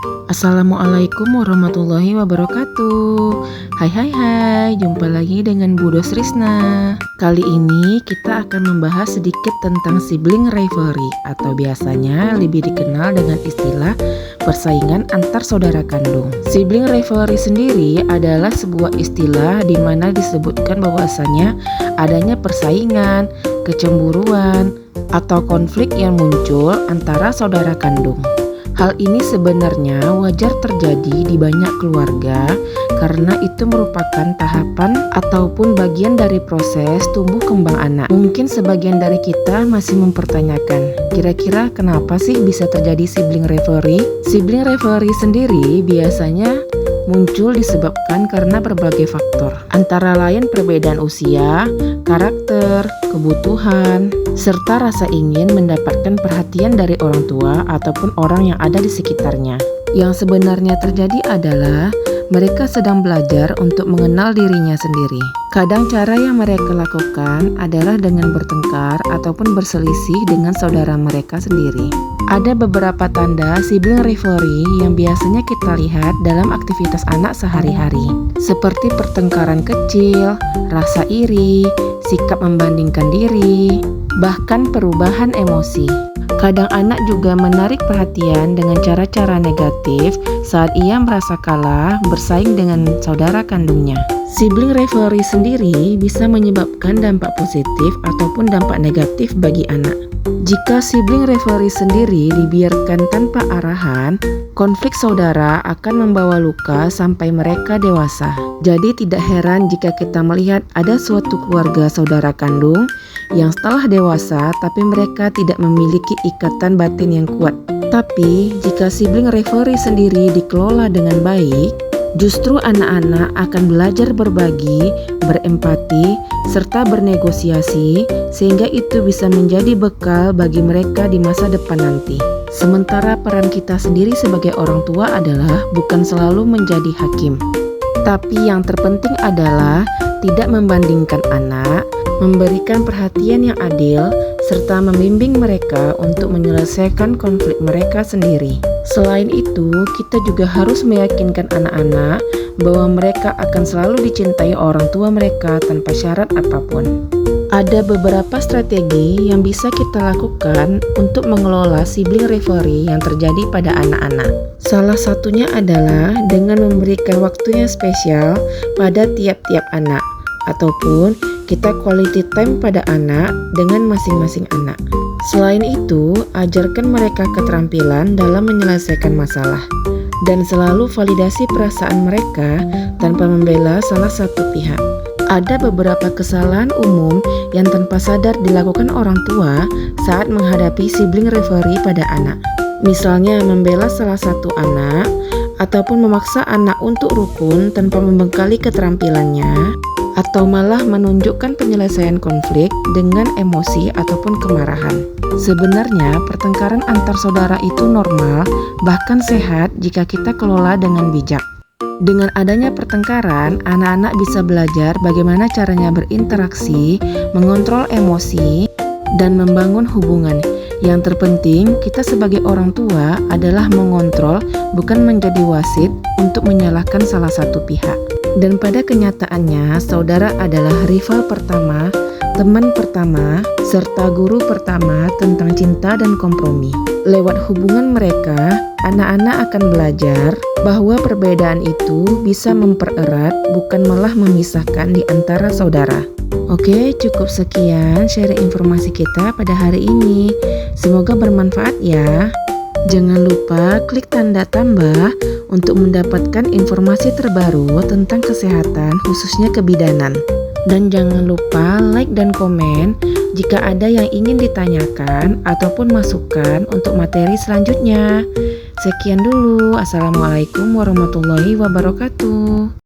Assalamualaikum warahmatullahi wabarakatuh. Hai, jumpa lagi dengan Bu Dos Risna. Kali ini kita akan membahas sedikit tentang sibling rivalry atau biasanya lebih dikenal dengan istilah persaingan antar saudara kandung. Sibling rivalry sendiri adalah sebuah istilah di mana disebutkan bahwasanya adanya persaingan, kecemburuan, atau konflik yang muncul antara saudara kandung. Hal ini sebenarnya wajar terjadi di banyak keluarga karena itu merupakan tahapan ataupun bagian dari proses tumbuh kembang anak. Mungkin sebagian dari kita masih mempertanyakan, kira-kira kenapa sih bisa terjadi sibling rivalry? Sibling rivalry sendiri biasanya muncul disebabkan karena berbagai faktor, antara lain perbedaan usia, karakter, kebutuhan, serta rasa ingin mendapatkan perhatian dari orang tua ataupun orang yang ada di sekitarnya. Yang sebenarnya terjadi adalah mereka sedang belajar untuk mengenal dirinya sendiri. Kadang cara yang mereka lakukan adalah dengan bertengkar ataupun berselisih dengan saudara mereka sendiri. Ada beberapa tanda sibling rivalry yang biasanya kita lihat dalam aktivitas anak sehari-hari, seperti pertengkaran kecil, rasa iri, sikap membandingkan diri, bahkan perubahan emosi. Kadang anak juga menarik perhatian dengan cara-cara negatif saat ia merasa kalah bersaing dengan saudara kandungnya. Sibling rivalry sendiri bisa menyebabkan dampak positif ataupun dampak negatif bagi anak. Jika sibling rivalry sendiri dibiarkan tanpa arahan, konflik saudara akan membawa luka sampai mereka dewasa. Jadi tidak heran jika kita melihat ada suatu keluarga saudara kandung yang setelah dewasa tapi mereka tidak memiliki ikatan batin yang kuat. Tapi jika sibling rivalry sendiri dikelola dengan baik, justru anak-anak akan belajar berbagi, berempati, serta bernegosiasi sehingga itu bisa menjadi bekal bagi mereka di masa depan nanti. Sementara peran kita sendiri sebagai orang tua adalah bukan selalu menjadi hakim, tapi yang terpenting adalah tidak membandingkan anak, memberikan perhatian yang adil, serta membimbing mereka untuk menyelesaikan konflik mereka sendiri. Selain itu, kita juga harus meyakinkan anak-anak bahwa mereka akan selalu dicintai orang tua mereka tanpa syarat apapun. Ada beberapa strategi yang bisa kita lakukan untuk mengelola sibling rivalry yang terjadi pada anak-anak. Salah satunya adalah dengan memberikan waktu yang spesial pada tiap-tiap anak, ataupun kita quality time pada anak dengan masing-masing anak. Selain itu, ajarkan mereka keterampilan dalam menyelesaikan masalah dan selalu validasi perasaan mereka tanpa membela salah satu pihak. Ada beberapa kesalahan umum yang tanpa sadar dilakukan orang tua saat menghadapi sibling rivalry pada anak. Misalnya membela salah satu anak ataupun memaksa anak untuk rukun tanpa membekali keterampilannya, atau malah menunjukkan penyelesaian konflik dengan emosi ataupun kemarahan. Sebenarnya pertengkaran antar saudara itu normal, bahkan sehat jika kita kelola dengan bijak. Dengan adanya pertengkaran, anak-anak bisa belajar bagaimana caranya berinteraksi, mengontrol emosi, dan membangun hubungan. Yang terpenting, kita sebagai orang tua adalah mengontrol, bukan menjadi wasit untuk menyalahkan salah satu pihak. Dan pada kenyataannya, saudara adalah rival pertama, teman pertama, serta guru pertama tentang cinta dan kompromi. Lewat hubungan mereka, anak-anak akan belajar bahwa perbedaan itu bisa mempererat, bukan malah memisahkan di antara saudara. Oke, cukup sekian sharing informasi kita pada hari ini. Semoga bermanfaat ya. Jangan lupa klik tanda tambah untuk mendapatkan informasi terbaru tentang kesehatan, khususnya kebidanan. Dan jangan lupa like dan komen jika ada yang ingin ditanyakan ataupun masukan untuk materi selanjutnya. Sekian dulu. Assalamualaikum warahmatullahi wabarakatuh.